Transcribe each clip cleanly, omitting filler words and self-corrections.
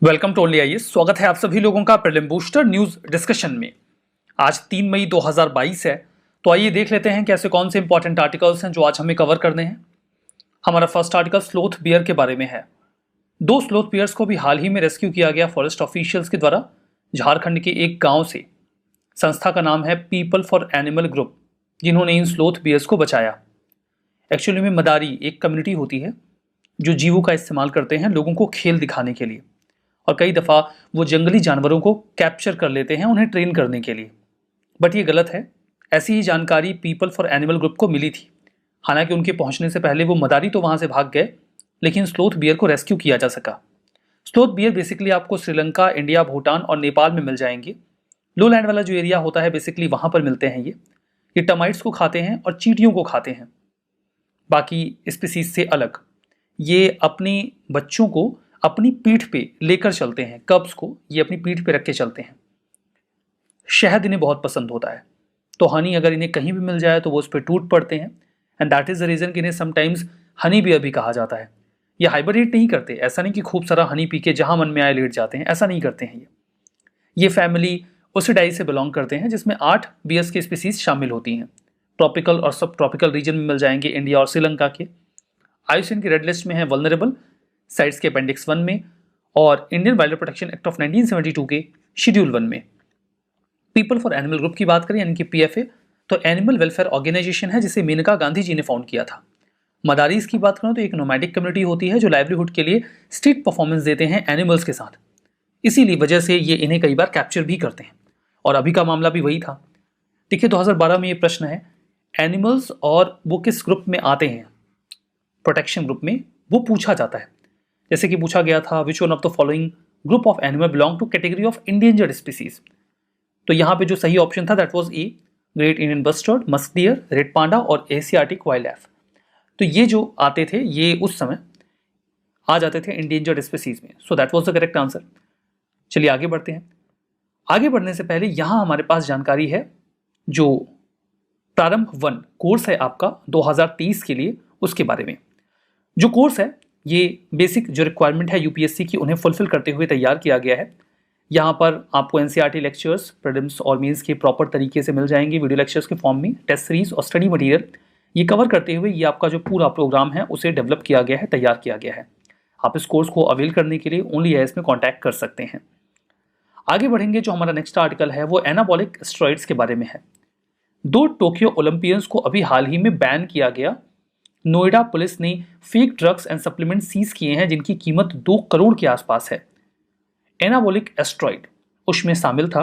Welcome to only IAS. स्वागत है आप सभी लोगों का प्रीलिम बूस्टर न्यूज डिस्कशन में। आज 3 मई 2022 है, तो आइए देख लेते हैं कि ऐसे कौन से इंपॉर्टेंट आर्टिकल्स हैं जो आज हमें कवर करने हैं। हमारा फर्स्ट आर्टिकल स्लोथ बियर के बारे में है। 2 स्लोथ बियर्स को भी हाल ही में रेस्क्यू किया गया फॉरेस्ट ऑफिशियल्स के द्वारा झारखंड के एक गांव से। संस्था का नाम है पीपल फॉर एनिमल ग्रुप, जिन्होंने इन स्लोथ बियर्स को बचाया। एक्चुअली में मदारी एक कम्युनिटी होती है जो जीवों का इस्तेमाल करते हैं लोगों को खेल दिखाने के लिए, और कई दफ़ा वो जंगली जानवरों को कैप्चर कर लेते हैं उन्हें ट्रेन करने के लिए। बट ये गलत है। ऐसी ही जानकारी पीपल फॉर एनिमल ग्रुप को मिली थी। हालांकि उनके पहुंचने से पहले वो मदारी तो वहां से भाग गए, लेकिन स्लोथ बियर को रेस्क्यू किया जा सका। स्लोथ बियर बेसिकली आपको श्रीलंका, इंडिया, भूटान और नेपाल में मिल जाएंगे। लो लैंड वाला जो एरिया होता है बेसिकली वहां पर मिलते हैं। ये टर्माइट्स को खाते हैं और चींटियों को खाते हैं, बाकी स्पीसीज से अलग। ये अपने बच्चों को अपनी पीठ पे लेकर चलते हैं, कब्स को ये अपनी पीठ पे रख के चलते हैं। शहद इन्हें बहुत पसंद होता है, तो हनी अगर इन्हें कहीं भी मिल जाए तो वो उस पर टूट पड़ते हैं। And that is the reason कि इन्हें समटाइम्स हनी बियर भी कहा जाता है। ये हाइबरनेट नहीं करते, ऐसा नहीं कि खूब सारा हनी पी के जहां मन में आए लेट जाते हैं, ऐसा नहीं करते हैं। ये फैमिली ओसिडाई से बिलोंग करते हैं, जिसमें 8 बियर्स की स्पीसीज शामिल होती हैं। ट्रॉपिकल और सब ट्रॉपिकल रीजन में मिल जाएंगे इंडिया और श्रीलंका के। आयुष्मान की रेड लिस्ट में है वल्नरेबल साइट्स के अपेंडिक्स 1 में, और Indian wild protection act of 1972 के शेड्यूल 1 में। पीपल फॉर एनिमल ग्रुप की बात करें यानी कि पीएफए, तो एनिमल वेलफेयर ऑर्गेनाइजेशन है जिसे मेनका गांधी जी ने फाउंड किया था। मदारीज की बात करें तो एक नोमैडिक कम्युनिटी होती है जो लाइवलीहुड के लिए स्ट्रीट परफॉर्मेंस देते हैं एनिमल्स के साथ। इसीलिए वजह से ये इन्हें कई बार कैप्चर भी करते हैं, और अभी का मामला भी वही था। देखिए 2012 में ये प्रश्न है, एनिमल्स और वो किस ग्रुप में आते हैं, प्रोटेक्शन ग्रुप में, वो पूछा जाता है। जैसे कि पूछा गया था which one of the following group of animal belong to category of endangered species. तो यहाँ पे जो सही ऑप्शन था that was A, great Indian bustard, musk deer, red panda और एशियाटिक वाइल्ड लाइफ। तो ये जो आते थे ये उस समय आ जाते थे इंडेंजर्ड स्पीसीज में। So that was the correct answer. चलिए आगे बढ़ते हैं। आगे बढ़ने से पहले यहाँ हमारे पास जानकारी है जो प्रारंभ 1 कोर्स है आपका 2023 के लिए, उसके बारे में। जो कोर्स है ये बेसिक जो रिक्वायरमेंट है यूपीएससी की उन्हें फुलफिल करते हुए तैयार किया गया है। यहाँ पर आपको एनसीईआरटी लेक्चर्स, प्रीलिम्स और मेंस के प्रॉपर तरीके से मिल जाएंगे वीडियो लेक्चर्स के फॉर्म में। टेस्ट सीरीज और स्टडी मटेरियल ये कवर करते हुए ये आपका जो पूरा प्रोग्राम है उसे डेवलप किया गया है, तैयार किया गया है। आप इस कोर्स को अवेल करने के लिए ओनली आईएएस में कॉन्टैक्ट कर सकते हैं। आगे बढ़ेंगे, जो हमारा नेक्स्ट आर्टिकल है वो एनाबॉलिक स्टेरॉइड्स के बारे में है। 2 टोक्यो ओलंपियंस को अभी हाल ही में बैन किया गया। नोएडा पुलिस ने fake drugs and supplement seize किए हैं जिनकी कीमत 2 करोड़ के आसपास है। एनाबॉलिक एस्ट्रॉइड उसमें शामिल था,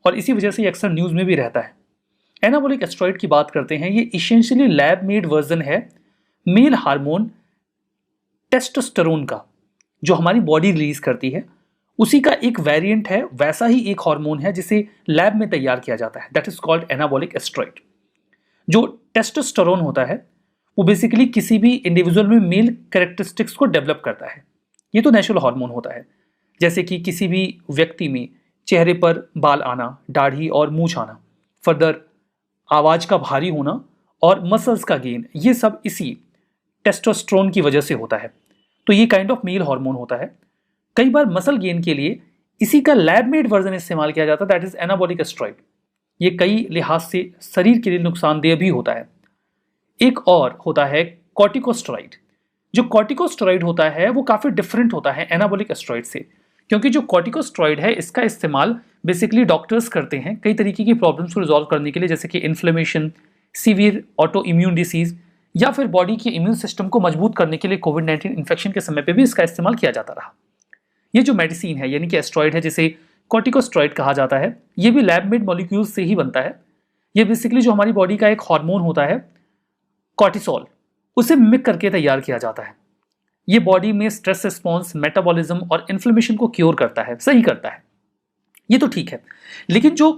और इसी वजह से ये अक्सर न्यूज में भी रहता है। एनाबॉलिक एस्ट्रॉइड की बात करते हैं, ये इसेंशियली लैब मेड वर्जन है मेल हार्मोन टेस्टोस्टेरोन का, जो हमारी बॉडी रिलीज करती है। उसी का एक वेरिएंट है, वैसा ही एक हार्मोन है जिसे लैब में तैयार किया जाता है, that is called anabolic asteroid. जो टेस्टोस्टेरोन होता है वो बेसिकली किसी भी इंडिविजुअल में मेल कैरेक्टरिस्टिक्स को डेवलप करता है। ये तो नेचुरल हार्मोन होता है, जैसे कि किसी भी व्यक्ति में चेहरे पर बाल आना, दाढ़ी और मूंछ आना, फर्दर आवाज का भारी होना और मसल्स का गेन, ये सब इसी टेस्टोस्टेरोन की वजह से होता है। तो ये काइंड ऑफ मेल हार्मोन होता है। कई बार मसल गेन के लिए इसी का लैब मेड वर्जन इस्तेमाल किया जाता है, दैट इज एनाबॉलिक एस्ट्रॉइड। ये कई लिहाज से शरीर के लिए नुकसानदेह भी होता है। एक और होता है कॉर्टिकोस्टेरॉइड। जो कॉर्टिकोस्टेरॉइड होता है वो काफ़ी डिफरेंट होता है एनाबॉलिक एस्टेरॉइड से, क्योंकि जो कॉर्टिकोस्टेरॉइड है इसका इस्तेमाल बेसिकली डॉक्टर्स करते हैं कई तरीके की प्रॉब्लम्स को रिजॉल्व करने के लिए, जैसे कि inflammation, severe auto immune disease, या फिर बॉडी के इम्यून सिस्टम को मजबूत करने के लिए कोविड-19 इन्फेक्शन के समय पर भी इसका इस्तेमाल किया जाता रहा। ये जो मेडिसिन है यानी कि एस्टेरॉइड है जिसे कॉर्टिकोस्टेरॉइड कहा जाता है, ये भी लैब मेड मॉलिक्यूल्स से ही बनता है। ये बेसिकली जो हमारी बॉडी का एक हार्मोन होता है कॉर्टिसोल, उसे मिमिक करके तैयार किया जाता है। ये बॉडी में स्ट्रेस रिस्पॉन्स, मेटाबॉलिज्म और इन्फ्लेमेशन को क्योर करता है, सही करता है। ये तो ठीक है, लेकिन जो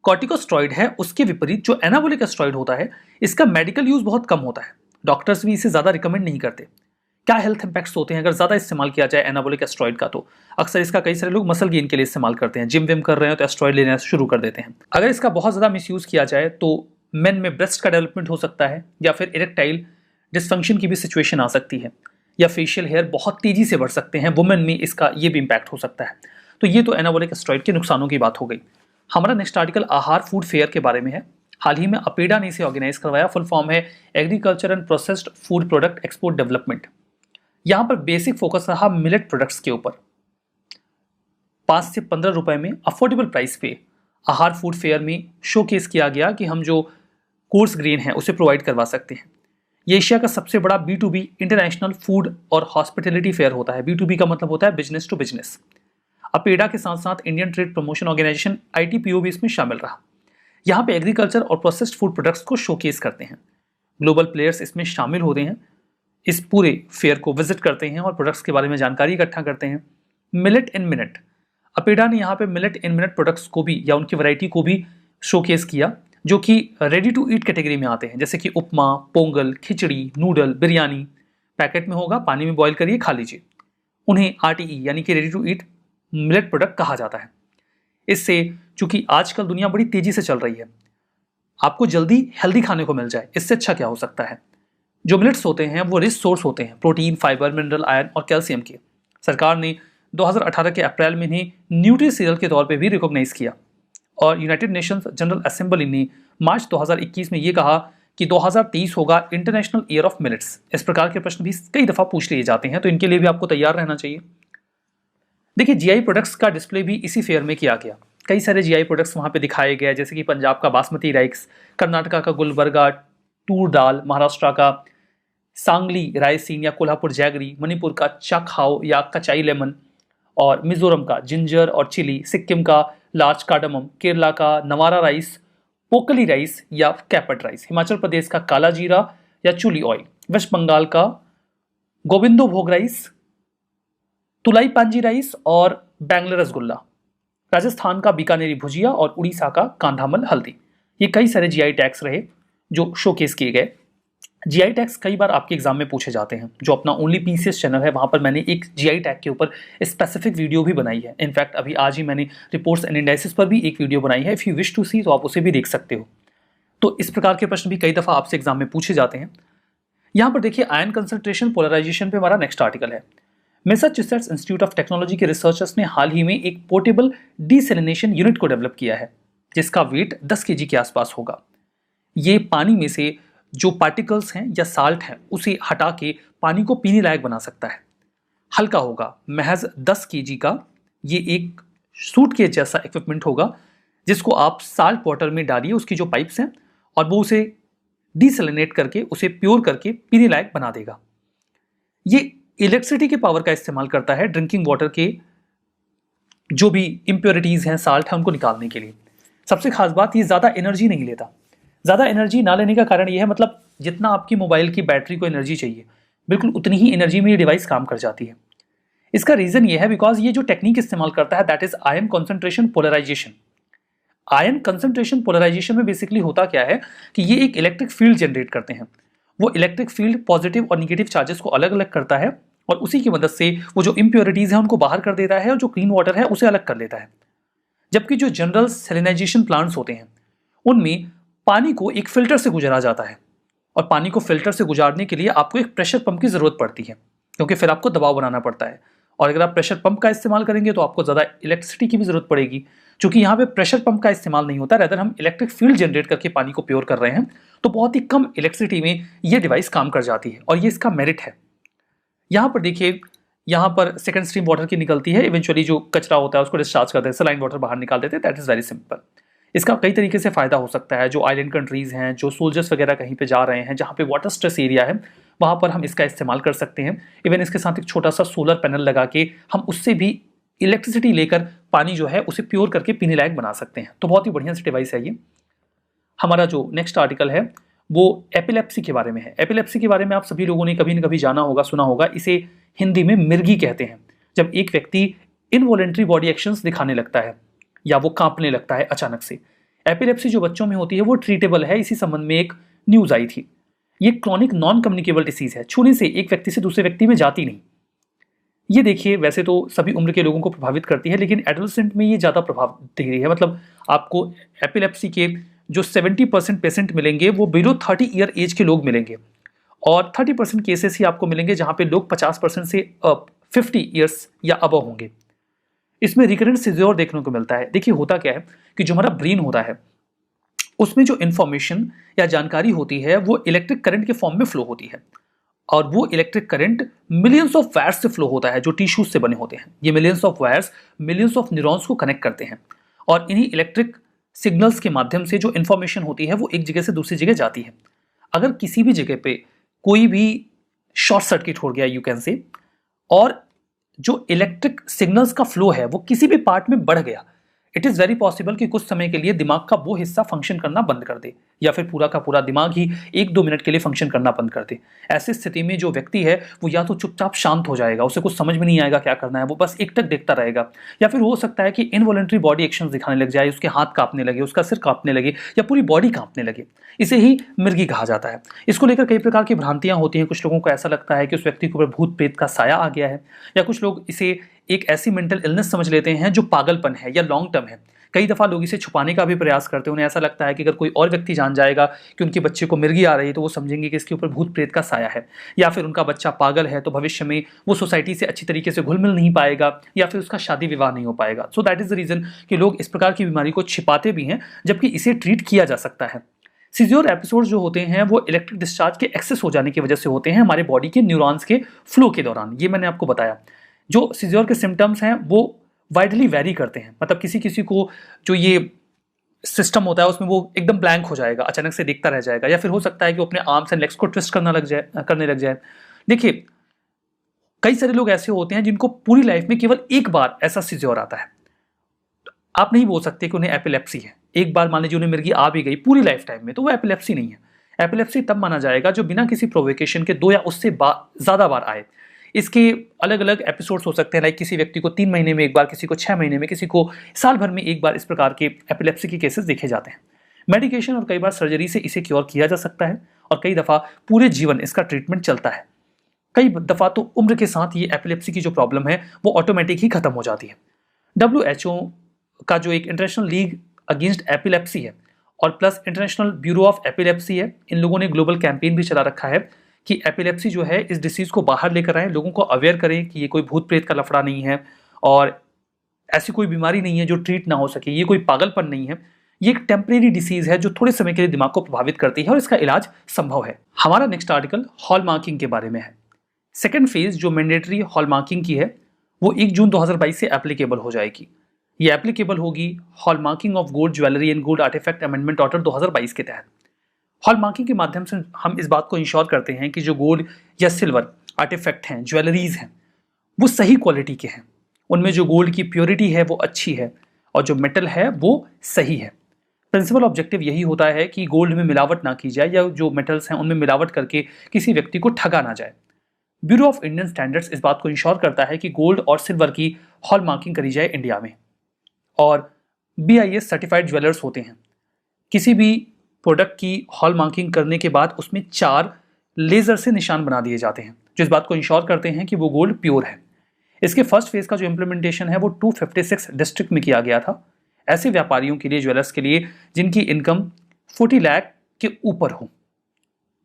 कॉर्टिकोस्टेरॉइड है उसके विपरीत जो एनाबॉलिक एस्टेरॉइड होता है इसका मेडिकल यूज बहुत कम होता है। डॉक्टर्स भी इसे ज्यादा रिकमेंड नहीं करते। क्या हेल्थ इंपैक्ट्स होते हैं अगर ज्यादा इस्तेमाल किया जाए एनाबॉलिक एस्टेरॉइड का? तो अक्सर इसका कई सारे लोग मसल गेन के लिए इस्तेमाल करते हैं, जिम विम कर रहे हैं तो एस्टेरॉइड लेना शुरू कर देते हैं। अगर इसका बहुत ज्यादा मिसयूज किया जाए तो मेन में ब्रेस्ट का डेवलपमेंट हो सकता है, या फिर इरेक्टाइल डिसफंक्शन की भी सिचुएशन आ सकती है, या फेशियल हेयर बहुत तेजी से बढ़ सकते हैं। वुमेन में इसका ये भी इम्पैक्ट हो सकता है। तो ये तो एनाबॉलिक स्टेरॉइड के नुकसानों की बात हो गई। हमारा नेक्स्ट आर्टिकल आहार फूड फेयर के बारे में है। हाल ही में अपेडा ने इसे ऑर्गेनाइज करवाया। फुल फॉर्म है agriculture and processed food product export development. यहाँ पर बेसिक फोकस रहा मिलेट प्रोडक्ट्स के ऊपर। 5 से 15 रुपए में अफोर्डेबल प्राइस पे आहार फूड फेयर में शोकेस किया गया कि हम जो कोर्स ग्रेन है उसे प्रोवाइड करवा सकते हैं। ये एशिया का सबसे बड़ा B2B इंटरनेशनल फूड और हॉस्पिटैलिटी फेयर होता है। B2B का मतलब होता है बिजनेस टू बिजनेस। अपेडा के साथ साथ Indian trade promotion organisation ITPO भी इसमें शामिल रहा। यहाँ पे एग्रीकल्चर और प्रोसेस्ड फूड प्रोडक्ट्स को शोकेस करते हैं। ग्लोबल प्लेयर्स इसमें शामिल होते हैं, इस पूरे फेयर को विजिट करते हैं और प्रोडक्ट्स के बारे में जानकारी इकट्ठा करते हैं। मिलेट इन मिनट, अपेडा ने यहाँ पे मिलेट इन मिनट प्रोडक्ट्स को भी या उनकी वैरायटी को भी शोकेस किया, जो कि रेडी टू ईट कैटेगरी में आते हैं, जैसे कि उपमा, पोंगल, खिचड़ी, नूडल, बिरयानी। पैकेट में होगा, पानी में बॉईल करिए, खा लीजिए। उन्हें RTE यानी कि ready to eat millet product कहा जाता है। इससे चूंकि आजकल दुनिया बड़ी तेजी से चल रही है, आपको जल्दी हेल्दी खाने को मिल जाए, इससे अच्छा क्या हो सकता है। जो मिलेट्स होते हैं वो रिच सोर्स होते हैं प्रोटीन, फाइबर, मिनरल, आयरन और कैल्शियम के। सरकार ने 2018 के अप्रैल में इन्हें न्यूट्री सीरियल के तौर पे भी रिकॉग्नाइज किया और यूनाइटेड नेशंस जनरल असेंबली ने मार्च 2021 में ये कहा कि 2023 होगा इंटरनेशनल ईयर ऑफ मिलेट्स। इस प्रकार के प्रश्न भी कई दफा पूछ लिए जाते हैं, तो इनके लिए भी आपको तैयार रहना चाहिए। देखिए, GI प्रोडक्ट्स का डिस्प्ले भी इसी फेयर में किया गया। कई सारे GI प्रोडक्ट्स वहां पे दिखाए गए, जैसे कि पंजाब का बासमती राइस, कर्नाटका का गुलबर्गा तूर दाल, महाराष्ट्र का सांगली रायसीन या कोल्हापुर जैगरी, मणिपुर का चाखाओ या कचाई लेमन, और मिजोरम का जिंजर और चिली, सिक्किम का लार्ज कार्डमम, केरला का नवारा राइस, पोकली राइस या कैपट राइस, हिमाचल प्रदेश का काला जीरा या चुली ऑयल, वेस्ट बंगाल का गोविंदो भोग राइस, तुलाई पांजी राइस और बैंगलोर रसगुल्ला, राजस्थान का बीकानेरी भुजिया और उड़ीसा का कांधामल हल्दी। ये कई सारे GI टैग्स रहे जो शोकेस किए गए। GI टैग्स कई बार आपके एग्जाम में पूछे जाते हैं। जो अपना ओनली PCS चैनल है, वहां पर मैंने एक GI टैग के ऊपर स्पेसिफिक वीडियो भी बनाई है। इनफैक्ट अभी आज ही मैंने रिपोर्ट्स एंड इंडाइसिस पर भी एक वीडियो बनाई है। इफ यू विश टू सी तो आप उसे भी देख सकते हो। तो इस प्रकार के प्रश्न भी कई दफा आपसे एग्जाम में पूछे जाते हैं। यहाँ पर देखिए, आयन कंसंट्रेशन पोलराइजेशन पे हमारा नेक्स्ट आर्टिकल है। मैसाचुसेट्स इंस्टीट्यूट ऑफ टेक्नोलॉजी के रिसर्चर्स ने हाल ही में एक पोर्टेबल डिसैलिनेशन यूनिट को डेवलप किया है, जिसका वेट 10 kg के आसपास होगा। ये पानी में से जो पार्टिकल्स हैं या साल्ट हैं उसे हटा के पानी को पीने लायक बना सकता है। हल्का होगा, महज 10 kg का ये एक सूटकेस जैसा इक्विपमेंट होगा, जिसको आप साल्ट वाटर में डालिए, उसकी जो पाइप्स हैं, और वो उसे डिसैलिनेट करके उसे प्योर करके पीने लायक बना देगा। ये इलेक्ट्रिसिटी के पावर का इस्तेमाल करता है ड्रिंकिंग वाटर के जो भी इम्प्योरिटीज हैं, साल्ट है, उनको निकालने के लिए। सबसे खास बात, ये ज़्यादा एनर्जी नहीं लेता। ज़्यादा एनर्जी ना लेने का कारण यह है, मतलब जितना आपकी मोबाइल की बैटरी को एनर्जी चाहिए, बिल्कुल उतनी ही एनर्जी में ये डिवाइस काम कर जाती है। इसका रीज़न ये है बिकॉज ये जो टेक्निक इस्तेमाल करता है that is ion concentration polarisation. Ion concentration polarisation में बेसिकली होता क्या है कि ये एक इलेक्ट्रिक फील्ड जनरेट करते हैं। वो इलेक्ट्रिक फील्ड पॉजिटिव और निगेटिव चार्जेस को अलग अलग करता है और उसी की मदद से वो जो इम्प्योरिटीज है उनको बाहर कर देता है और जो क्लीन वाटर है उसे अलग कर लेता है। जबकि जो जनरल सैलिनाइजेशन प्लांट्स होते हैं उनमें पानी को एक फिल्टर से गुजारा जाता है और पानी को फिल्टर से गुजारने के लिए आपको एक प्रेशर पंप की जरूरत पड़ती है, क्योंकि फिर आपको दबाव बनाना पड़ता है। और अगर आप प्रेशर पंप का इस्तेमाल करेंगे तो आपको ज़्यादा इलेक्ट्रिसिटी की भी जरूरत पड़ेगी। चूंकि यहाँ पे प्रेशर पंप का इस्तेमाल नहीं होता, रेदर हम इलेक्ट्रिक फील्ड जनरेट करके पानी को प्योर कर रहे हैं, तो बहुत ही कम इलेक्ट्रिसिटी में ये डिवाइस काम कर जाती है और ये इसका मेरिट है। यहाँ पर देखिए, यहाँ पर सेकंड स्ट्रीम वाटर की निकलती है, इवेंचुअली जो कचरा होता है उसको डिस्चार्ज करते हैं, सलाइन वाटर बाहर निकाल देते हैं। That is very simple. इसका कई तरीके से फ़ायदा हो सकता है। जो आइलैंड कंट्रीज़ हैं, जो सोल्जर्स वगैरह कहीं पे जा रहे हैं जहाँ पे वाटर स्ट्रेस एरिया है, वहाँ पर हम इसका इस्तेमाल कर सकते हैं। इवन इसके साथ एक छोटा सा सोलर पैनल लगा के हम उससे भी इलेक्ट्रिसिटी लेकर पानी जो है उसे प्योर करके पीने लायक बना सकते हैं। तो बहुत ही बढ़िया सी डिवाइस है ये। हमारा जो नेक्स्ट आर्टिकल है वो एपिलेप्सी के बारे में है। एपिलेप्सी के बारे में आप सभी लोगों ने कभी न कभी जाना होगा, सुना होगा। इसे हिंदी में मिर्गी कहते हैं। जब एक व्यक्ति इनवॉलेंट्री बॉडी एक्शंस दिखाने लगता है या वो कांपने लगता है अचानक से। एपिलेप्सी जो बच्चों में होती है वो ट्रीटेबल है। इसी संबंध में एक न्यूज़ आई थी। ये क्रॉनिक नॉन कम्युनिकेबल डिसीज है, छूने से एक व्यक्ति से दूसरे व्यक्ति में जाती नहीं। ये देखिए, वैसे तो सभी उम्र के लोगों को प्रभावित करती है, लेकिन एडोलेसेंट में ये ज़्यादा प्रभाव दे रही है। मतलब आपको एपिलेप्सी के जो 70% पेशेंट मिलेंगे वो बिलो 30 ईयर एज के लोग मिलेंगे और 30% केसेस ही आपको मिलेंगे जहां पे लोग 50% से 50 ईयर्स या अबव होंगे। इसमें रिकरेंट सीज़र देखने को मिलता है। देखिए होता क्या है कि जो हमारा ब्रेन होता है उसमें जो इंफॉर्मेशन या जानकारी होती है वो इलेक्ट्रिक करंट के फॉर्म में फ्लो होती है, और वो electric current millions of wires से फ्लो होता है जो टिश्यूज से बने होते हैं। ये millions of wires millions of neurons को कनेक्ट करते हैं, और इन्हीं इलेक्ट्रिक सिग्नल्स के माध्यम से जो इंफॉर्मेशन होती है वो एक जगह से दूसरी जगह जाती है। अगर किसी भी जगह पे कोई भी शॉर्ट सर्किट हो गया यू कैन से, और जो इलेक्ट्रिक सिग्नल्स का फ्लो है वो किसी भी पार्ट में बढ़ गया, इट इज़ वेरी पॉसिबल कि कुछ समय के लिए दिमाग का वो हिस्सा फंक्शन करना बंद कर दे, या फिर पूरा का पूरा दिमाग ही 1-2 मिनट के लिए फंक्शन करना बंद कर दे। ऐसी स्थिति में जो व्यक्ति है वो या तो चुपचाप शांत हो जाएगा, उसे कुछ समझ में नहीं आएगा क्या करना है, वो बस एकटक देखता रहेगा, या फिर हो सकता है कि इनवॉलंटरी बॉडी एक्शन दिखाने लग जाए, उसके हाथ कांपने लगे, उसका सिर कांपने लगे, या पूरी बॉडी कांपने लगे। इसे ही मिर्गी कहा जाता है। इसको लेकर कई प्रकार की भ्रांतियां होती हैं। कुछ लोगों को ऐसा लगता है कि उस व्यक्ति के ऊपर भूत प्रेत का साया आ गया है, या कुछ लोग इसे एक ऐसी मेंटल इलनेस समझ लेते हैं जो पागलपन है या लॉन्ग टर्म है। कई दफ़ा लोग इसे छुपाने का भी प्रयास करते हैं। उन्हें ऐसा लगता है कि अगर कोई और व्यक्ति जान जाएगा कि उनके बच्चे को मिर्गी आ रही है तो वो समझेंगे कि इसके ऊपर भूत प्रेत का साया है, या फिर उनका बच्चा पागल है तो भविष्य में वो सोसाइटी से अच्छी तरीके से घुल मिल नहीं पाएगा, या फिर उसका शादी विवाह नहीं हो पाएगा। So that is the reason कि लोग इस प्रकार की बीमारी को छिपाते भी हैं, जबकि इसे ट्रीट किया जा सकता है। सीज़र एपिसोड जो होते हैं वो इलेक्ट्रिक डिस्चार्ज के एक्सेस हो जाने की वजह से होते हैं हमारे बॉडी के न्यूरॉन्स के फ्लो के दौरान। ये मैंने आपको बताया। जो सीज़र के सिम्टम्स हैं वो वाइडली वेरी करते हैं। मतलब किसी किसी को जो ये सिस्टम होता है उसमें वो एकदम ब्लैंक हो जाएगा, अचानक से देखता रह जाएगा, या फिर हो सकता है कि वो अपने आर्म्स एंड लेग्स को ट्विस्ट करने लग जाए। देखिए कई सारे लोग ऐसे होते हैं जिनको पूरी लाइफ में केवल एक बार ऐसा सीज़र आता है। आप नहीं बोल सकते कि उन्हें एपिलेप्सी है। एक बार मान लीजिए उन्हें मिर्गी आ भी गई पूरी लाइफ टाइम में, तो वो एपिलेप्सी नहीं है। एपिलेप्सी तब माना जाएगा जो बिना किसी प्रोवोकेशन के 2 या उससे ज़्यादा बार आए। इसके अलग अलग एपिसोड्स हो सकते हैं, लाइक किसी व्यक्ति को 3 महीने में एक बार, किसी को 6 महीने में, किसी को साल भर में एक बार इस प्रकार के एपिलेप्सी के केसेस देखे जाते हैं। मेडिकेशन और कई बार सर्जरी से इसे क्योर किया जा सकता है, और कई दफ़ा पूरे जीवन इसका ट्रीटमेंट चलता है। कई दफ़ा तो उम्र के साथ ये एपिलेप्सी की जो प्रॉब्लम है वो ऑटोमेटिक ही खत्म हो जाती है। WHO का जो एक इंटरनेशनल लीग अगेंस्ट एपिलेप्सी है और plus international bureau of epilepsy है, इन लोगों ने ग्लोबल कैंपेन भी चला रखा है कि एपिलेप्सी जो है इस डिसीज़ को बाहर लेकर आए, लोगों को अवेयर करें कि ये कोई भूत प्रेत का लफड़ा नहीं है, और ऐसी कोई बीमारी नहीं है जो ट्रीट ना हो सके, ये कोई पागलपन नहीं है, ये एक टेम्परेरी डिसीज़ है जो थोड़े समय के लिए दिमाग को प्रभावित करती है और इसका इलाज संभव है। हमारा नेक्स्ट आर्टिकल हॉलमार्किंग के बारे में है। सेकेंड फेज जो मैंडेटरी हॉलमार्किंग की है वो 1 जून 2022 से एप्लीकेबल हो जाएगी। ये एप्लीकेबल होगी hallmarking of gold jewellery and gold artefact amendment order 2022 के तहत। हॉलमार्किंग के माध्यम से हम इस बात को इंश्योर करते हैं कि जो गोल्ड या सिल्वर आर्टिफैक्ट हैं, ज्वेलरीज हैं, वो सही क्वालिटी के हैं, उनमें जो गोल्ड की प्योरिटी है वो अच्छी है, और जो मेटल है वो सही है। प्रिंसिपल ऑब्जेक्टिव यही होता है कि गोल्ड में मिलावट ना की जाए, या जो मेटल्स हैं उनमें मिलावट करके किसी व्यक्ति को ठगा ना जाए। ब्यूरो ऑफ इंडियन स्टैंडर्ड्स इस बात को इंश्योर करता है कि गोल्ड और सिल्वर की हॉलमार्किंग करी जाए इंडिया में, और BIS सर्टिफाइड ज्वेलर्स होते हैं। किसी भी प्रोडक्ट की हॉलमार्किंग करने के बाद उसमें 4 लेज़र से निशान बना दिए जाते हैं जो इस बात को इंश्योर करते हैं कि वो गोल्ड प्योर है। इसके फर्स्ट फेज का जो इम्प्लीमेंटेशन है वो 256 डिस्ट्रिक्ट में किया गया था, ऐसे व्यापारियों के लिए, ज्वेलर्स के लिए जिनकी इनकम 40 लाख के ऊपर हो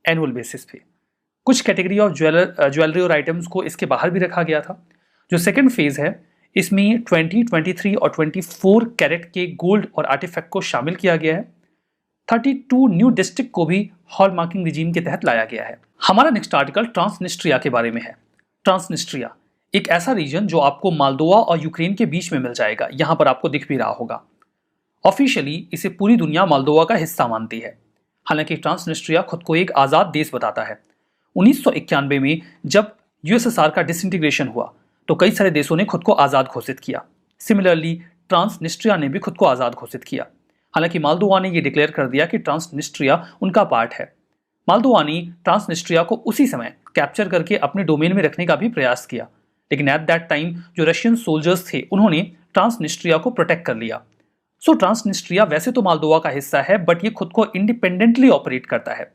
एनुअल बेसिस पे। कुछ कैटेगरी ऑफ ज्वेलरी और आइटम्स को इसके बाहर भी रखा गया था। जो सेकेंड फेज है इसमें 20, 23 और 24 कैरेट के गोल्ड और आर्टिफैक्ट को शामिल किया गया है। 32 न्यू डिस्ट्रिक्ट को भी हॉलमार्किंग रिजीम के तहत लाया गया है। हमारा नेक्स्ट आर्टिकल ट्रांसनिस्ट्रिया के बारे में है। ट्रांसनिस्ट्रिया एक ऐसा रीजन जो आपको मालदोवा और यूक्रेन के बीच में मिल जाएगा, यहां पर आपको दिख भी रहा होगा। ऑफिशियली इसे पूरी दुनिया मालदोवा का हिस्सा मानती है, हालांकि ट्रांसनिस्ट्रिया खुद को एक आज़ाद देश बताता है। 1991 में जब USSR का डिसइंटीग्रेशन हुआ तो कई सारे देशों ने खुद को आज़ाद घोषित किया। सिमिलरली ट्रांसनिस्ट्रिया ने भी खुद को आज़ाद घोषित किया। हालांकि मालदोवा ने यह डिक्लेयर कर दिया कि ट्रांसनिस्ट्रिया उनका पार्ट है। मालदोवा ने ट्रांसनिस्ट्रिया को उसी समय कैप्चर करके अपने डोमेन में रखने का भी प्रयास किया, लेकिन एट दैट टाइम जो रशियन सोल्जर्स थे उन्होंने ट्रांसनिस्ट्रिया को प्रोटेक्ट कर लिया। सो ट्रांसनिस्ट्रिया वैसे तो मालदोवा का हिस्सा है, बट ये खुद को इंडिपेंडेंटली ऑपरेट करता है।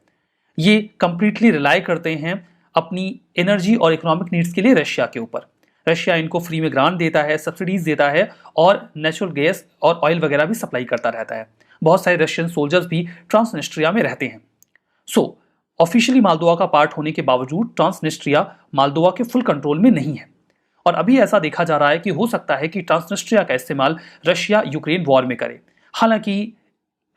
ये कंप्लीटली रिलाई करते हैं अपनी एनर्जी और इकोनॉमिक नीड्स के लिए रशिया के ऊपर। रशिया इनको फ्री में ग्रांट देता है, सब्सिडीज देता है, और नेचुरल गैस और ऑयल वगैरह भी सप्लाई करता रहता है। बहुत सारे रशियन सोल्जर्स भी ट्रांसनिस्ट्रिया में रहते हैं। सो ऑफिशियली मालदोवा का पार्ट होने के बावजूद ट्रांसनिस्ट्रिया मालदोवा के फुल कंट्रोल में नहीं है। और अभी ऐसा देखा जा रहा है कि हो सकता है कि ट्रांसनिस्ट्रिया का इस्तेमाल रशिया यूक्रेन वॉर में करे। हालांकि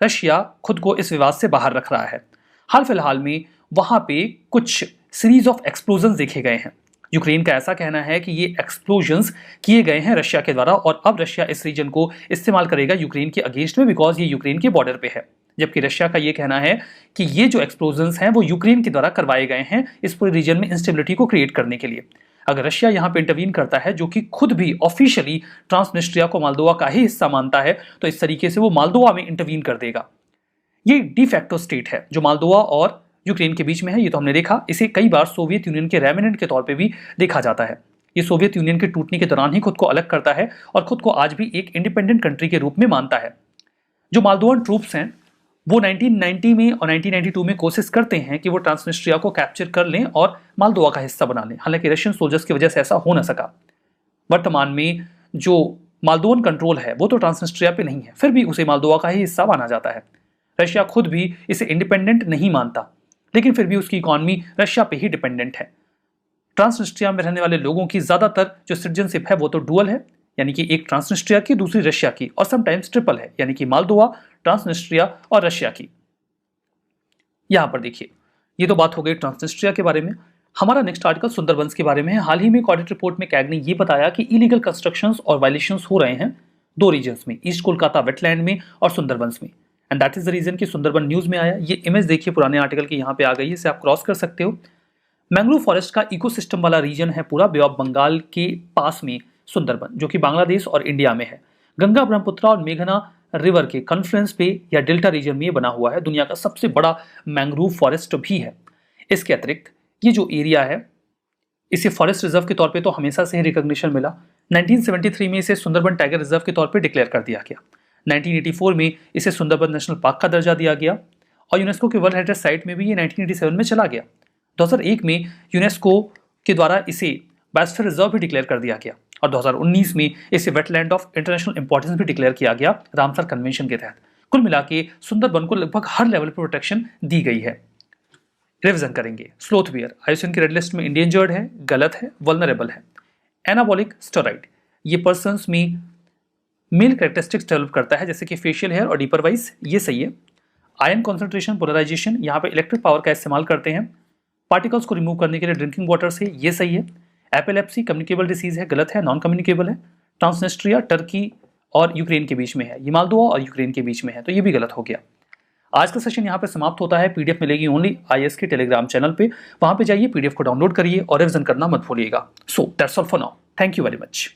रशिया खुद को इस विवाद से बाहर रख रहा है। हाल फिलहाल में वहां पे कुछ सीरीज ऑफ एक्सप्लोजन देखे गए हैं। यूक्रेन का ऐसा कहना है कि ये एक्सप्लोजन्स किए गए हैं रशिया के द्वारा और अब रशिया इस रीजन को इस्तेमाल करेगा यूक्रेन के अगेंस्ट में, बिकॉज ये यूक्रेन के बॉर्डर पे है। जबकि रशिया का ये कहना है कि ये जो एक्सप्लोजन्स हैं वो यूक्रेन के द्वारा करवाए गए हैं इस पूरे रीजन में इंस्टेबिलिटी को क्रिएट करने के लिए। अगर रशिया यहाँ पे इंटरवीन करता है, जो कि खुद भी ऑफिशियली ट्रांसनिस्ट्रिया को मालदोवा का ही हिस्सा मानता है, तो इस तरीके से वो मालदोवा में इंटरवीन कर देगा। ये डिफैक्टो स्टेट है जो मालदोवा और यूक्रेन के बीच में है। ये तो हमने देखा, इसे कई बार सोवियत यूनियन के रेमिनेंट के तौर पे भी देखा जाता है। ये सोवियत यूनियन के टूटने के दौरान ही खुद को अलग करता है और खुद को आज भी एक इंडिपेंडेंट कंट्री के रूप में मानता है। जो मालदोवन ट्रूप्स हैं वो 1990 में और 1992 में कोशिश करते हैं कि वो ट्रांसनिस्ट्रिया को कैप्चर कर लें और मालदोवा का हिस्सा बना लें। हालांकि रशियन सोल्जर्स की वजह से ऐसा हो ना सका। वर्तमान में जो मालदोवन कंट्रोल है वो तो ट्रांसनिस्ट्रिया पे नहीं है, फिर भी उसे मालदोवा का ही हिस्सा माना जाता है। रशिया खुद भी इसे इंडिपेंडेंट नहीं मानता, लेकिन फिर भी उसकी इकॉनमी रशिया पे ही डिपेंडेंट है। ट्रांसनिस्ट्रिया में रहने वाले लोगों की ज्यादातर जो सिटीजनशिप है वो तो डुअल है, यानी कि एक ट्रांसनिस्ट्रिया की दूसरी रशिया की, और समटाइम्स ट्रिपल है, यानी कि मालदोवा, ट्रांसनिस्ट्रिया और रशिया की। यहां पर देखिए, ये तो बात हो गई ट्रांसनिस्ट्रिया के बारे में। हमारा नेक्स्ट आर्टिकल सुंदरबंस के बारे में है। हाल ही में एक ऑडिट रिपोर्ट में कैग ने यह बताया कि इलीगल कंस्ट्रक्शंस और वायलेशंस हो रहे हैं दो रीजन्स में, ईस्ट कोलकाता वेटलैंड में और सुंदरबंस में। And that is the reason कि सुंदरबन न्यूज में आया। ये इमेज देखिए पुराने आर्टिकल की, यहाँ पे आ गई है, इसे आप क्रॉस कर सकते हो। मैंग्रोव फॉरेस्ट का इकोसिस्टम वाला रीजन है पूरा बे ऑफ बंगाल के पास में सुंदरबन, जो कि बांग्लादेश और इंडिया में है। गंगा, ब्रह्मपुत्रा और मेघना रिवर के कॉन्फ्लुएंस पे या डेल्टा रीजन में ये बना हुआ है। दुनिया का सबसे बड़ा मैंग्रोव फॉरेस्ट भी है। इसके अतिरिक्त ये जो एरिया है इसे फॉरेस्ट रिजर्व के तौर पे तो हमेशा से ही रिकॉग्निशन मिला। 1973 में इसे सुंदरबन टाइगर रिजर्व के तौर पे डिक्लेयर कर दिया गया। 1984 में इसे सुंदरबन नेशनल पार्क का दर्जा दिया गया और यूनेस्को के वर्ल्ड हेरिटेज साइट में भी ये 1987 में चला गया। 2001 में यूनेस्को के द्वारा इसे बायोस्फीयर रिजर्व भी डिक्लेयर कर दिया गया और 2019 में इसे वेटलैंड ऑफ इंटरनेशनल इंपॉर्टेंस भी डिक्लेयर किया गया रामसर कन्वेंशन के तहत। कुल मिला के सुंदरबन को लगभग हर लेवल पर प्रोटेक्शन दी गई है। रिविजन करेंगे। स्लोथ बियर आईयूसीएन की रेड लिस्ट में इंडेंजर्ड है, गलत है, वल्नरेबल है। एनाबॉलिक स्टेरॉइड ये पर्सन्स में मेल कैरेक्टरिस्टिक्स डेवलप करता है, जैसे कि फेशियल हेयर और डीपर वाइस, ये सही है। आयन कॉन्सेंट्रेशन, पोलराइजेशन, यहाँ पे इलेक्ट्रिक पावर का इस्तेमाल करते हैं पार्टिकल्स को रिमूव करने के लिए ड्रिंकिंग वाटर से, ये सही है। एपिलेप्सी कम्युनिकेबल डिसीज है, गलत है, नॉन कम्युनिकेबल है। ट्रांसनिस्ट्रिया टर्की और यूक्रेन के बीच में है, ये मालदोवा और यूक्रेन के बीच में है, तो ये भी गलत हो गया। आज का सेशन यहाँ पे समाप्त होता है। पीडीएफ मिलेगी ओनली आईएएस के टेलीग्राम चैनल पे, वहां पे जाइए, पीडीएफ को डाउनलोड करिए और रिविजन करना मत भूलिएगा। So that's all for now, thank you very much.